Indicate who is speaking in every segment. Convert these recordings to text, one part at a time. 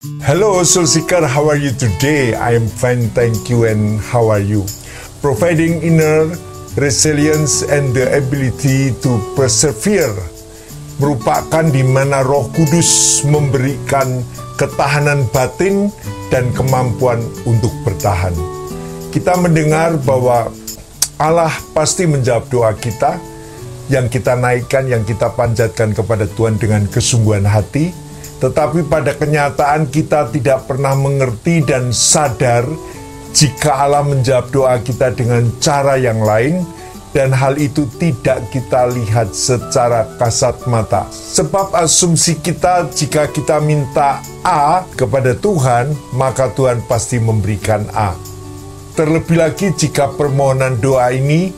Speaker 1: Hello, Soul Seeker. How are you today? I am fine, thank you. And how are you? Providing inner resilience and the ability to persevere merupakan di mana Roh Kudus memberikan ketahanan batin dan kemampuan untuk bertahan. Kita mendengar bahwa Allah pasti menjawab doa kita, yang kita naikkan, yang kita panjatkan kepada Tuhan dengan kesungguhan hati. Tetapi pada kenyataan kita tidak pernah mengerti dan sadar jika Allah menjawab doa kita dengan cara yang lain, dan hal itu tidak kita lihat secara kasat mata. Sebab asumsi kita jika kita minta A kepada Tuhan, maka Tuhan pasti memberikan A. Terlebih lagi jika permohonan doa ini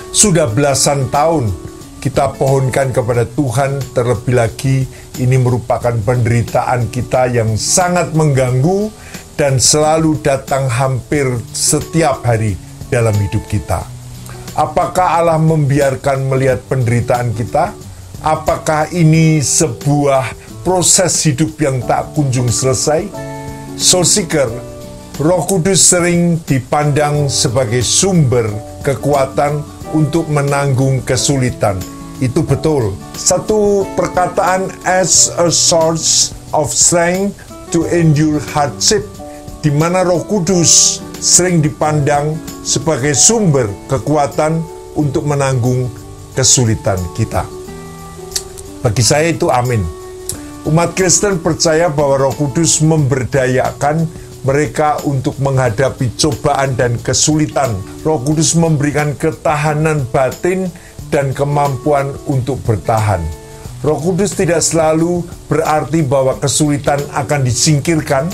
Speaker 1: sudah belasan tahun kita pohonkan kepada Tuhan, terlebih lagi ini merupakan penderitaan kita yang sangat mengganggu dan selalu datang hampir setiap hari dalam hidup kita. Apakah Allah membiarkan melihat penderitaan kita? Apakah ini sebuah proses hidup yang tak kunjung selesai? Soul Seeker, Roh Kudus sering dipandang sebagai sumber kekuatan untuk menanggung kesulitan. Itu betul. Satu perkataan, as a source of strength to endure hardship, di mana Roh Kudus sering dipandang sebagai sumber kekuatan untuk menanggung kesulitan kita. Bagi saya itu amin. Umat Kristen percaya bahwa Roh Kudus memberdayakan mereka untuk menghadapi cobaan dan kesulitan. Roh Kudus memberikan ketahanan batin dan kemampuan untuk bertahan. Roh Kudus tidak selalu berarti bahwa kesulitan akan disingkirkan.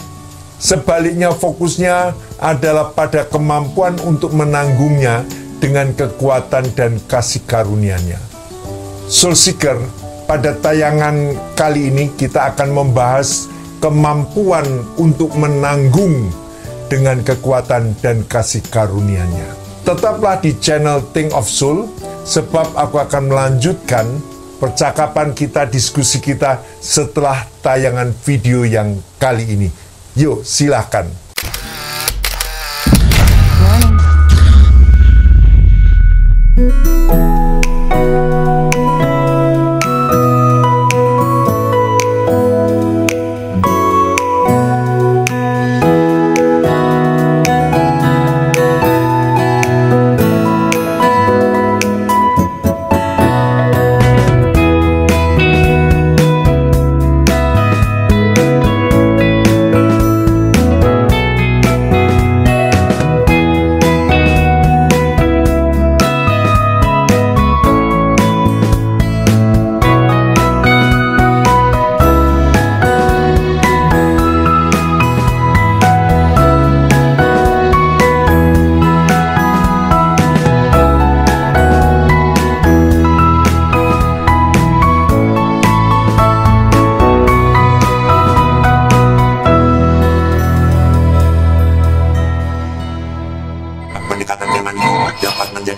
Speaker 1: Sebaliknya, fokusnya adalah pada kemampuan untuk menanggungnya dengan kekuatan dan kasih karunia-Nya. Soul Seeker, pada tayangan kali ini kita akan membahas kemampuan untuk menanggung dengan kekuatan dan kasih karunia-Nya. Tetaplah di channel Think of Soul, sebab aku akan melanjutkan percakapan kita, diskusi kita setelah tayangan video yang kali ini. Yuk, silahkan.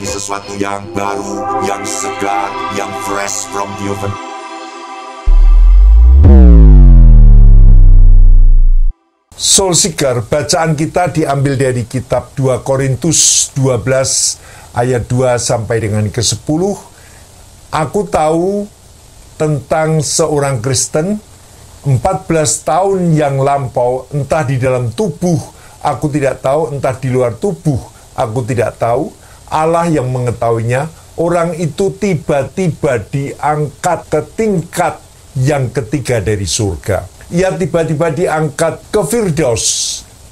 Speaker 2: Sesuatu yang baru, yang segar, yang fresh from the oven.
Speaker 1: Soul Seeker, bacaan kita diambil dari kitab 2 Korintus 12 ayat 2 sampai dengan ke-10. Aku tahu tentang seorang Kristen 14 tahun yang lampau, entah di dalam tubuh aku tidak tahu, entah di luar tubuh aku tidak tahu. Allah yang mengetahuinya. Orang itu tiba-tiba diangkat ke tingkat yang ketiga dari surga. Ia tiba-tiba diangkat ke Firdaus,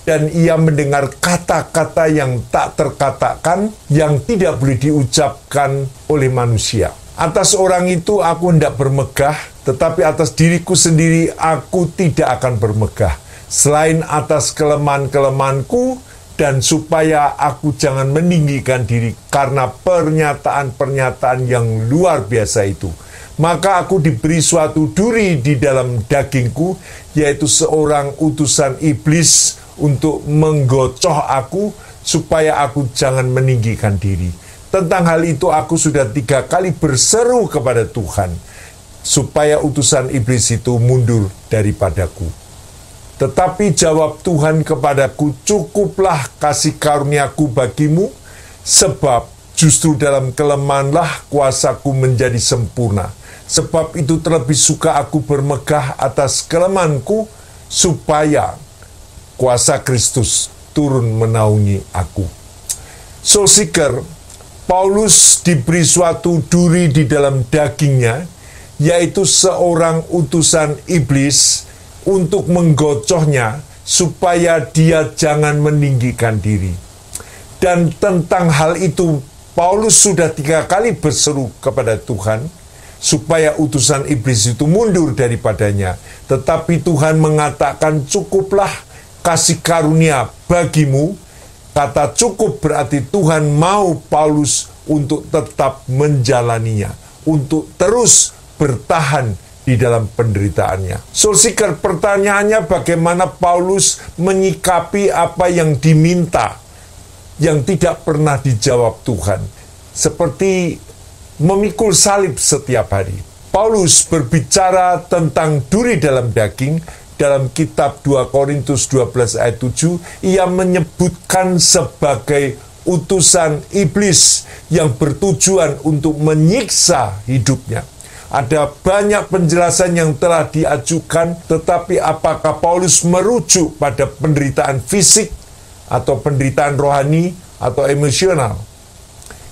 Speaker 1: dan ia mendengar kata-kata yang tak terkatakan, yang tidak boleh diucapkan oleh manusia. Atas orang itu aku hendak bermegah, tetapi atas diriku sendiri aku tidak akan bermegah. Selain atas kelemahan-kelemahanku, dan supaya aku jangan meninggikan diri karena pernyataan-pernyataan yang luar biasa itu. Maka aku diberi suatu duri di dalam dagingku, yaitu seorang utusan iblis untuk menggocoh aku, supaya aku jangan meninggikan diri. Tentang hal itu aku sudah 3 kali berseru kepada Tuhan, supaya utusan iblis itu mundur daripadaku. Tetapi jawab Tuhan kepadaku, cukuplah kasih karuniaku bagimu, sebab justru dalam kelemahanlah kuasaku menjadi sempurna. Sebab itu terlebih suka aku bermegah atas kelemahanku, supaya kuasa Kristus turun menaungi aku. Soul Seeker, Paulus diberi suatu duri di dalam dagingnya, yaitu seorang utusan iblis untuk menggocohnya supaya dia jangan meninggikan diri. Dan tentang hal itu, Paulus sudah 3 kali berseru kepada Tuhan supaya utusan iblis itu mundur daripadanya. Tetapi Tuhan mengatakan, cukuplah kasih karunia bagimu. Kata cukup berarti Tuhan mau Paulus untuk tetap menjalaninya, untuk terus bertahan di dalam penderitaannya. Soul Seeker, pertanyaannya bagaimana Paulus menyikapi apa yang diminta, yang tidak pernah dijawab Tuhan, seperti memikul salib setiap hari. Paulus berbicara tentang duri dalam daging. Dalam kitab 2 Korintus 12 ayat 7, ia menyebutkan sebagai utusan iblis yang bertujuan untuk menyiksa hidupnya. Ada banyak penjelasan yang telah diajukan, tetapi apakah Paulus merujuk pada penderitaan fisik atau penderitaan rohani atau emosional?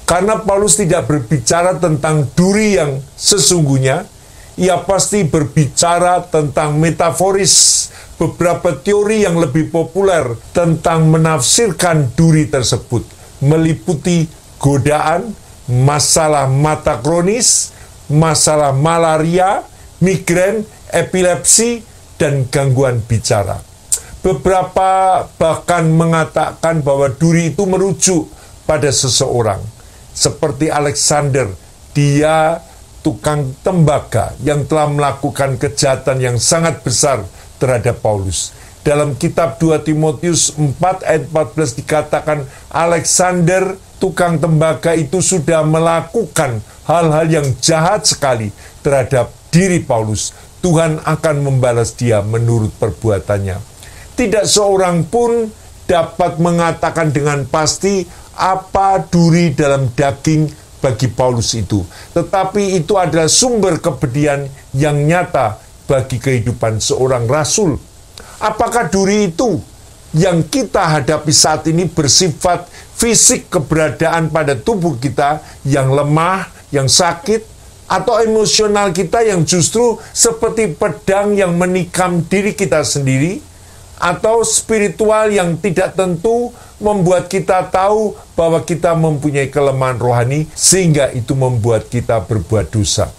Speaker 1: Karena Paulus tidak berbicara tentang duri yang sesungguhnya, ia pasti berbicara tentang metaforis, beberapa teori yang lebih populer tentang menafsirkan duri tersebut, meliputi godaan, masalah mata kronis, masalah malaria, migrain, epilepsi, dan gangguan bicara. Beberapa bahkan mengatakan bahwa duri itu merujuk pada seseorang, seperti Alexander, dia tukang tembaga yang telah melakukan kejahatan yang sangat besar terhadap Paulus. Dalam kitab 2 Timotius 4 ayat 14 dikatakan, Alexander tukang tembaga itu sudah melakukan hal-hal yang jahat sekali terhadap diri Paulus. Tuhan akan membalas dia menurut perbuatannya. Tidak seorang pun dapat mengatakan dengan pasti apa duri dalam daging bagi Paulus itu. Tetapi itu adalah sumber kepedihan yang nyata bagi kehidupan seorang rasul. Apakah duri itu yang kita hadapi saat ini bersifat fisik, keberadaan pada tubuh kita yang lemah, yang sakit, atau emosional kita yang justru seperti pedang yang menikam diri kita sendiri, atau spiritual yang tidak tentu membuat kita tahu bahwa kita mempunyai kelemahan rohani sehingga itu membuat kita berbuat dosa.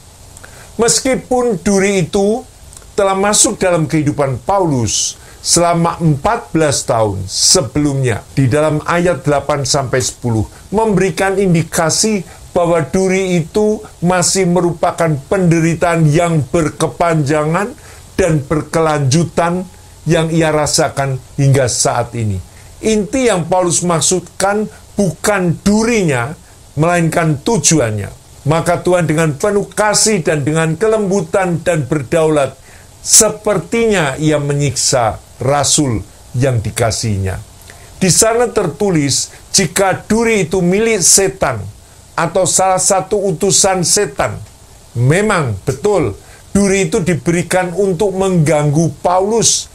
Speaker 1: Meskipun duri itu telah masuk dalam kehidupan Paulus selama 14 tahun sebelumnya, di dalam ayat 8-10 memberikan indikasi bahwa duri itu masih merupakan penderitaan yang berkepanjangan dan berkelanjutan yang ia rasakan hingga saat ini. Inti yang Paulus maksudkan bukan durinya, melainkan tujuannya. Maka Tuhan dengan penuh kasih dan dengan kelembutan dan berdaulat, sepertinya ia menyiksa rasul yang dikasihinya. Di sana tertulis, jika duri itu milik setan atau salah satu utusan setan, memang betul duri itu diberikan untuk mengganggu Paulus.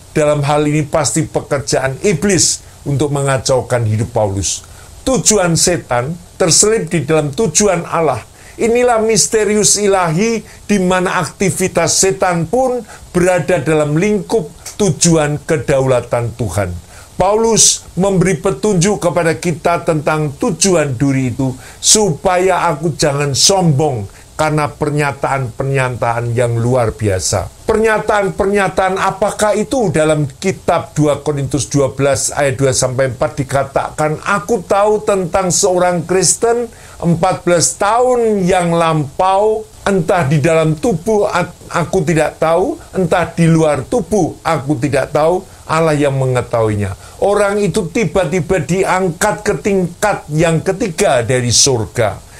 Speaker 1: Dalam hal ini pasti pekerjaan iblis untuk mengacaukan hidup Paulus. Tujuan setan terselip di dalam tujuan Allah. Inilah misterius ilahi di mana aktivitas setan pun berada dalam lingkup tujuan kedaulatan Tuhan. Paulus memberi petunjuk kepada kita tentang tujuan duri itu supaya aku jangan sombong karena pernyataan-pernyataan yang luar biasa. Pernyataan-pernyataan apakah itu? Dalam kitab 2 Korintus 12 ayat 2-4 dikatakan, aku tahu tentang seorang Kristen 14 tahun yang lampau, entah di dalam tubuh aku tidak tahu, entah di luar tubuh aku tidak tahu, Allah yang mengetahuinya. Orang itu tiba-tiba diangkat ke tingkat yang ketiga dari surga.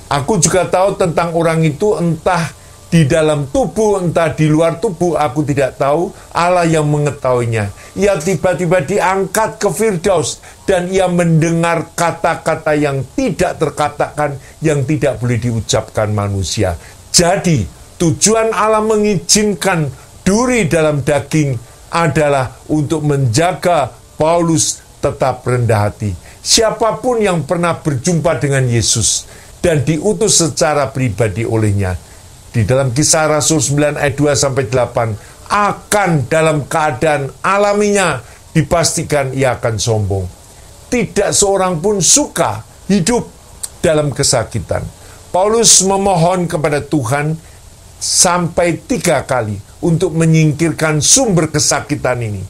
Speaker 1: Aku juga tahu tentang orang itu, entah Di dalam tubuh, entah di luar tubuh, aku tidak tahu. Allah yang mengetahuinya. Ia tiba-tiba diangkat ke Firdaus, dan ia mendengar kata-kata yang tidak terkatakan, yang tidak boleh diucapkan manusia. Jadi, tujuan Allah mengizinkan duri dalam daging adalah untuk menjaga Paulus tetap rendah hati. Siapapun yang pernah berjumpa dengan Yesus dan diutus secara pribadi olehnya, di dalam Kisah Rasul 9 ayat 2-8, akan dalam keadaan alaminya dipastikan ia akan sombong. Tidak seorang pun suka hidup dalam kesakitan. Paulus memohon kepada Tuhan sampai 3 kali untuk menyingkirkan sumber kesakitan ini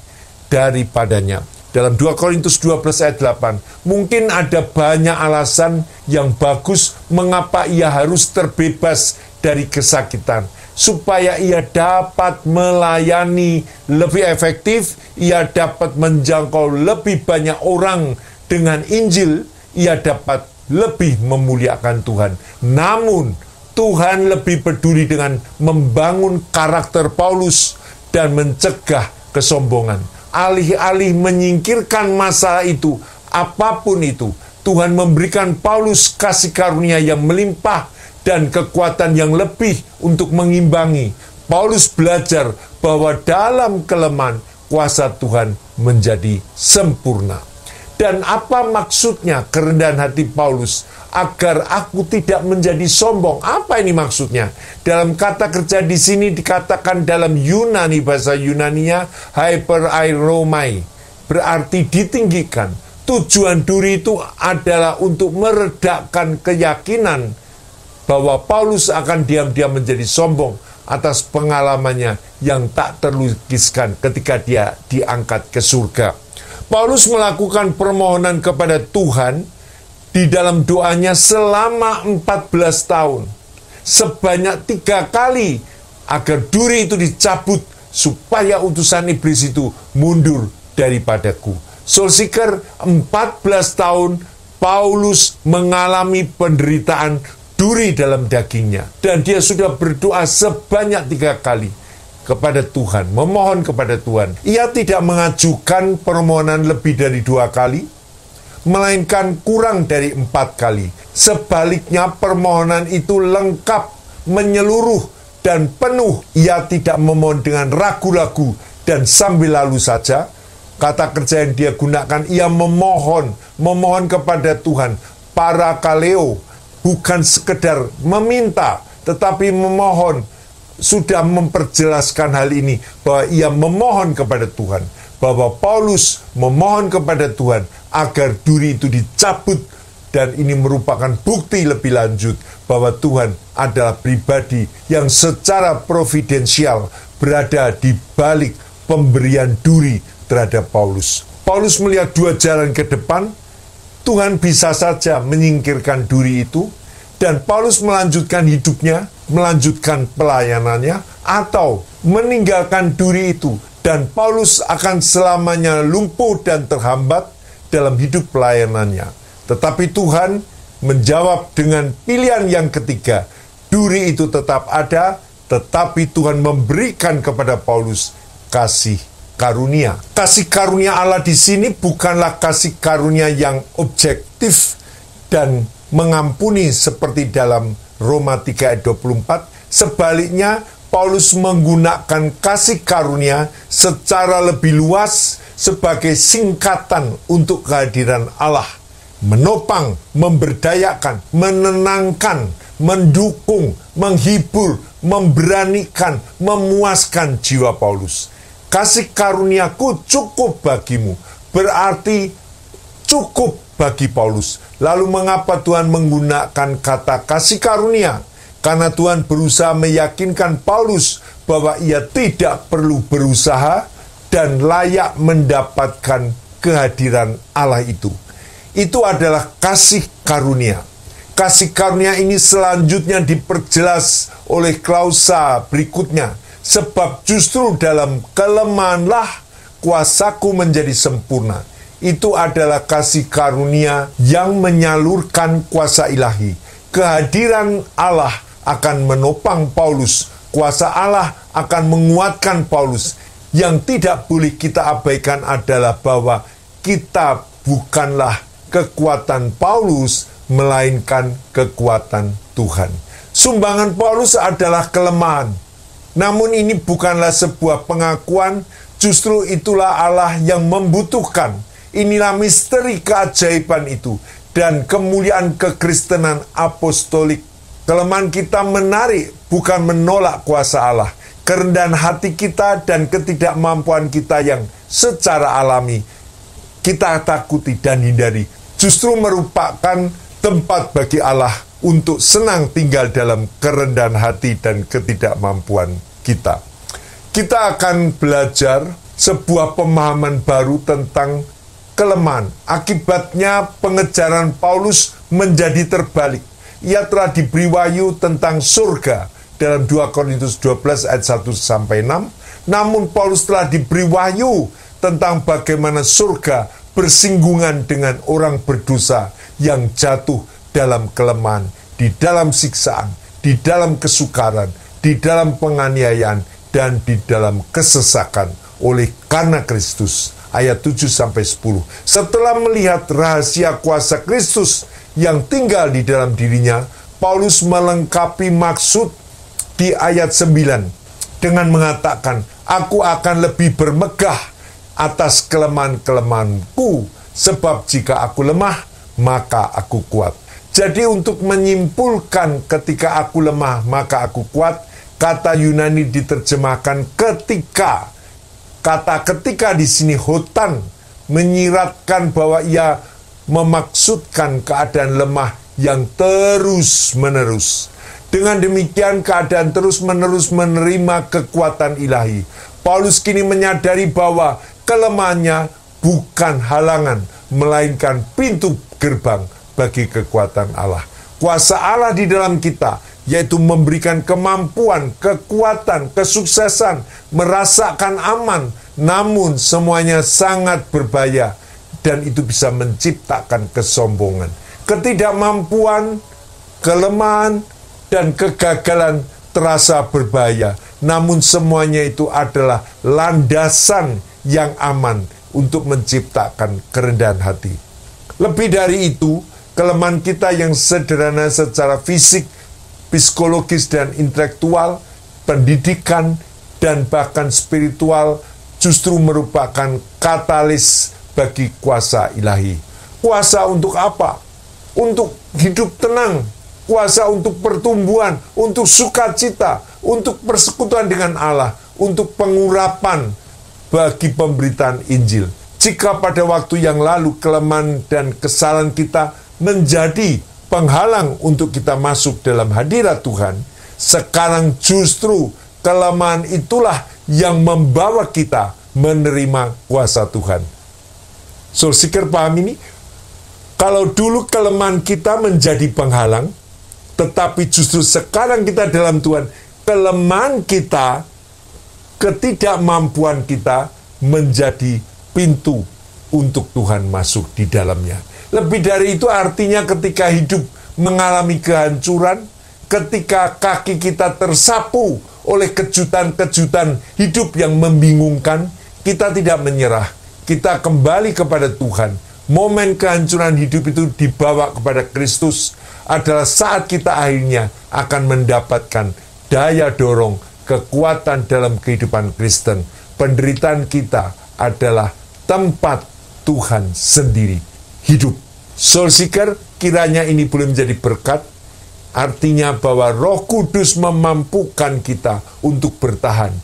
Speaker 1: daripadanya. Dalam 2 Korintus 12 ayat 8, mungkin ada banyak alasan yang bagus mengapa ia harus terbebas dari kesakitan, supaya ia dapat melayani lebih efektif, ia dapat menjangkau lebih banyak orang dengan Injil, ia dapat lebih memuliakan Tuhan. Namun, Tuhan lebih peduli dengan membangun karakter Paulus dan mencegah kesombongan. Alih-alih menyingkirkan masalah itu, apapun itu, Tuhan memberikan Paulus kasih karunia yang melimpah dan kekuatan yang lebih untuk mengimbangi. Paulus belajar bahwa dalam kelemahan, kuasa Tuhan menjadi sempurna. Dan apa maksudnya kerendahan hati Paulus? Agar aku tidak menjadi sombong. Apa ini maksudnya? Dalam kata kerja di sini dikatakan dalam Yunani, bahasa Yunaninya hypereiromai, berarti ditinggikan. Tujuan duri itu adalah untuk meredakan keyakinan bahwa Paulus akan diam-diam menjadi sombong atas pengalamannya yang tak terlukiskan ketika dia diangkat ke surga. Paulus melakukan permohonan kepada Tuhan di dalam doanya selama 14 tahun. Sebanyak 3 kali agar duri itu dicabut supaya utusan iblis itu mundur daripadaku. Soul Seeker, 14 tahun Paulus mengalami penderitaan duri dalam dagingnya. Dan dia sudah berdoa sebanyak 3 kali kepada Tuhan, memohon kepada Tuhan. Ia tidak mengajukan permohonan lebih dari 2 kali, melainkan kurang dari 4 kali. Sebaliknya permohonan itu lengkap, menyeluruh, dan penuh. Ia tidak memohon dengan ragu-ragu dan sambil lalu saja. Kata kerja yang dia gunakan, ia memohon kepada Tuhan, parakaleo, bukan sekedar meminta, tetapi memohon. Sudah memperjelaskan hal ini, bahwa ia memohon kepada Tuhan, bahwa Paulus memohon kepada Tuhan agar duri itu dicabut, dan ini merupakan bukti lebih lanjut bahwa Tuhan adalah pribadi yang secara providensial berada di balik pemberian duri terhadap Paulus. Paulus melihat 2 jalan ke depan. Tuhan bisa saja menyingkirkan duri itu, dan Paulus melanjutkan hidupnya, melanjutkan pelayanannya, atau meninggalkan duri itu, dan Paulus akan selamanya lumpuh dan terhambat dalam hidup pelayanannya. Tetapi Tuhan menjawab dengan pilihan yang ketiga. Duri itu tetap ada, tetapi Tuhan memberikan kepada Paulus kasih karunia. Kasih karunia Allah di sini bukanlah kasih karunia yang objektif dan mengampuni seperti dalam Roma 3 ayat 24. Sebaliknya, Paulus menggunakan kasih karunia secara lebih luas sebagai singkatan untuk kehadiran Allah. Menopang, memberdayakan, menenangkan, mendukung, menghibur, memberanikan, memuaskan jiwa Paulus. Kasih karuniaku cukup bagimu, berarti cukup bagi Paulus. Lalu mengapa Tuhan menggunakan kata kasih karunia? Karena Tuhan berusaha meyakinkan Paulus bahwa ia tidak perlu berusaha dan layak mendapatkan kehadiran Allah itu. Itu adalah kasih karunia. Kasih karunia ini selanjutnya diperjelas oleh klausa berikutnya. Sebab justru dalam kelemahanlah kuasaku menjadi sempurna. Itu adalah kasih karunia yang menyalurkan kuasa ilahi. Kehadiran Allah akan menopang Paulus. Kuasa Allah akan menguatkan Paulus. Yang tidak boleh kita abaikan adalah bahwa kita bukanlah kekuatan Paulus, melainkan kekuatan Tuhan. Sumbangan Paulus adalah kelemahan. Namun ini bukanlah sebuah pengakuan, justru itulah Allah yang membutuhkan. Inilah misteri keajaiban itu dan kemuliaan kekristenan apostolik. Kelemahan kita menarik, bukan menolak kuasa Allah. Kerendahan hati kita dan ketidakmampuan kita yang secara alami kita takuti dan hindari, justru merupakan tempat bagi Allah untuk senang tinggal dalam kerendahan hati dan ketidakmampuan kita. Kita akan belajar sebuah pemahaman baru tentang kelemahan. Akibatnya pengejaran Paulus menjadi terbalik. Ia telah diberi wahyu tentang surga dalam 2 Korintus 12 ayat 1-6. Namun Paulus telah diberi wahyu tentang bagaimana surga bersinggungan dengan orang berdosa yang jatuh dalam kelemahan, di dalam siksaan, di dalam kesukaran, di dalam penganiayaan, dan di dalam kesesakan oleh karena Kristus. Ayat 7-10. Setelah melihat rahasia kuasa Kristus yang tinggal di dalam dirinya, Paulus melengkapi maksud di ayat 9 dengan mengatakan, aku akan lebih bermegah atas kelemahan-kelemahanku, sebab jika aku lemah, maka aku kuat. Jadi untuk menyimpulkan ketika aku lemah, maka aku kuat, kata Yunani diterjemahkan ketika. Kata ketika di sini hotan menyiratkan bahwa ia memaksudkan keadaan lemah yang terus-menerus. Dengan demikian keadaan terus-menerus menerima kekuatan ilahi. Paulus kini menyadari bahwa kelemahannya bukan halangan, melainkan pintu gerbang bagi kekuatan Allah. Kuasa Allah di dalam kita, yaitu memberikan kemampuan, kekuatan, kesuksesan, merasakan aman, namun semuanya sangat berbahaya, dan itu bisa menciptakan kesombongan. Ketidakmampuan, kelemahan, dan kegagalan terasa berbahaya, namun semuanya itu adalah landasan yang aman untuk menciptakan kerendahan hati. Lebih dari itu, kelemahan kita yang sederhana secara fisik, psikologis dan intelektual, pendidikan, dan bahkan spiritual justru merupakan katalis bagi kuasa ilahi. Kuasa untuk apa? Untuk hidup tenang, kuasa untuk pertumbuhan, untuk sukacita, untuk persekutuan dengan Allah, untuk pengurapan bagi pemberitaan Injil. Jika pada waktu yang lalu kelemahan dan kesalahan kita menjadi penghalang untuk kita masuk dalam hadirat Tuhan, sekarang justru kelemahan itulah yang membawa kita menerima kuasa Tuhan. Saudara Seeker paham ini? Kalau dulu kelemahan kita menjadi penghalang, tetapi justru sekarang kita dalam Tuhan, kelemahan kita, ketidakmampuan kita menjadi pintu untuk Tuhan masuk di dalamnya. Lebih dari itu artinya ketika hidup mengalami kehancuran, ketika kaki kita tersapu oleh kejutan-kejutan hidup yang membingungkan, kita tidak menyerah. Kita kembali kepada Tuhan. Momen kehancuran hidup itu dibawa kepada Kristus adalah saat kita akhirnya akan mendapatkan daya dorong, kekuatan dalam kehidupan Kristen. Penderitaan kita adalah tempat Tuhan sendiri hidup. Soul Seeker, kiranya ini boleh menjadi berkat, artinya bahwa Roh Kudus memampukan kita untuk bertahan.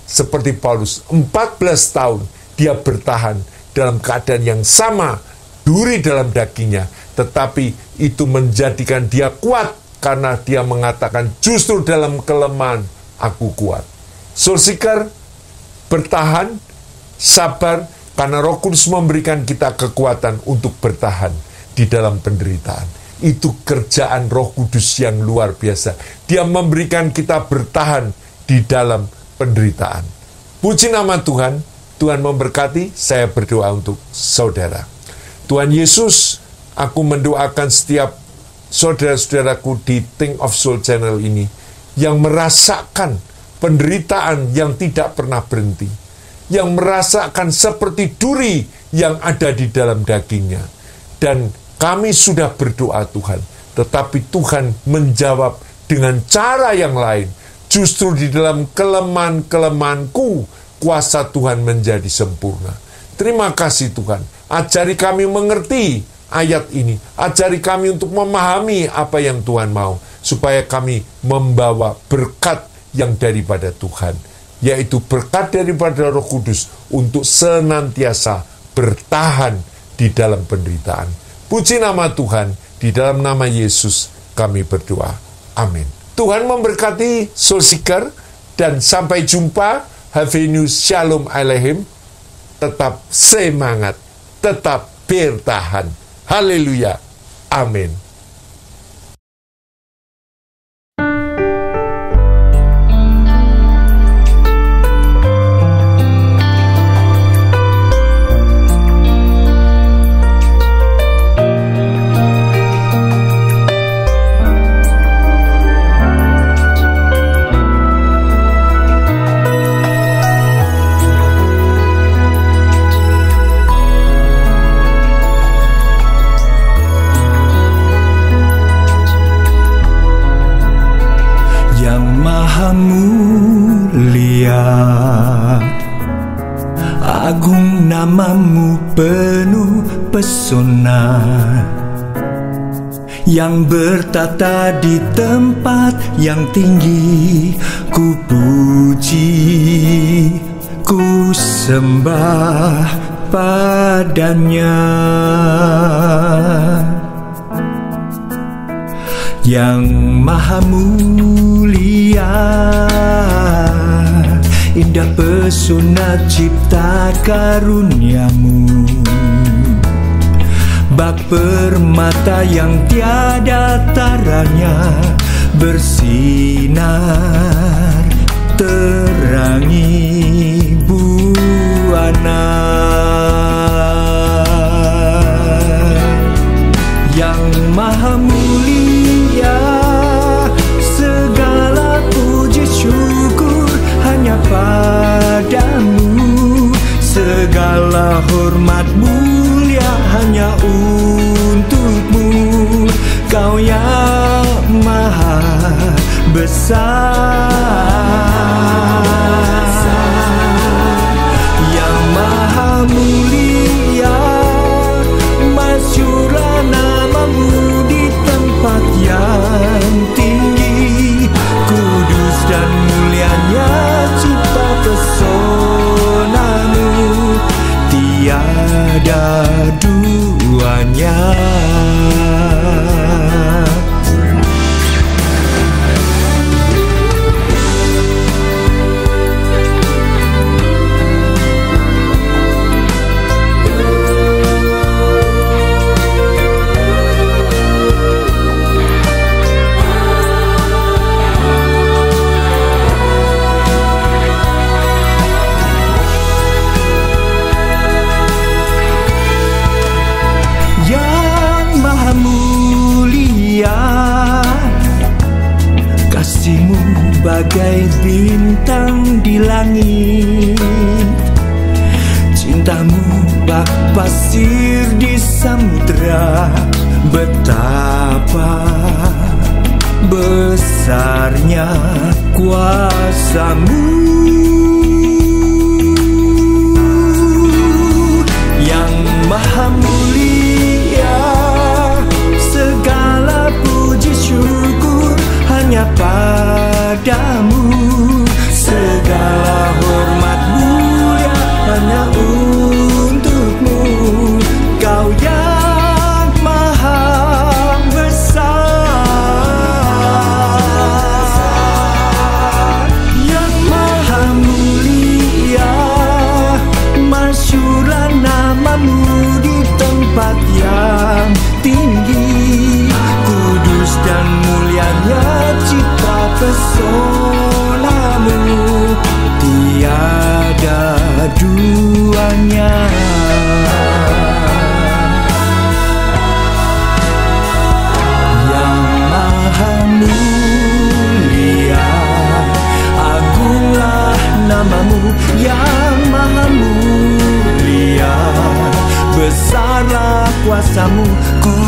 Speaker 1: Seperti Paulus, 14 tahun dia bertahan dalam keadaan yang sama, duri dalam dagingnya, tetapi itu menjadikan dia kuat karena dia mengatakan justru dalam kelemahan aku kuat. Soul Seeker, bertahan, sabar, karena Roh Kudus memberikan kita kekuatan untuk bertahan di dalam penderitaan. Itu kerjaan Roh Kudus yang luar biasa. Dia memberikan kita bertahan di dalam penderitaan. Puji nama Tuhan. Tuhan memberkati. Saya berdoa untuk saudara. Tuhan Yesus, aku mendoakan setiap saudara-saudaraku di Think of Soul Channel ini yang merasakan penderitaan yang tidak pernah berhenti, yang merasakan seperti duri yang ada di dalam dagingnya. Dan kami sudah berdoa Tuhan, tetapi Tuhan menjawab dengan cara yang lain. Justru di dalam kelemahan-kelemahanku, kuasa Tuhan menjadi sempurna. Terima kasih Tuhan, ajari kami mengerti ayat ini, ajari kami untuk memahami apa yang Tuhan mau, supaya kami membawa berkat yang daripada Tuhan, yaitu berkat daripada Roh Kudus untuk senantiasa bertahan di dalam penderitaan. Puji nama Tuhan, di dalam nama Yesus kami berdoa. Amin. Tuhan memberkati Soul Seeker, dan sampai jumpa. Have a new Shalom Aleichem. Tetap semangat, tetap bertahan. Haleluya. Amin.
Speaker 3: Agung namamu penuh pesona, yang bertata di tempat yang tinggi. Ku puji, ku sembah padanya, yang maha mulia. Indah pesona cipta karuniamu, bak permata yang tiada taranya, bersinar terangi buana. Yang maha mulia, segala puji syukur hanya padamu, segala hormat mulia hanya untukmu. Kau yang maha besar, yang maha mulia, masyhurlah namamu di tempat yang tinggi. Kudus dan mulianya cipta pesonamu, tiada duanya. Kasihmu bagai bintang di langit, cintamu bak pasir di samudra. Betapa besarnya kuasamu, yang maha mulia. Segala puji syukur hanya padamu, segala hormat mulia hanya untukmu. Kau yang maha besar, yang maha mulia, masyhurlah namamu di tempat yang tinggi. Kudus dan mulianya cipta pesonamu, tiada duanya. Yang kuasamu, ku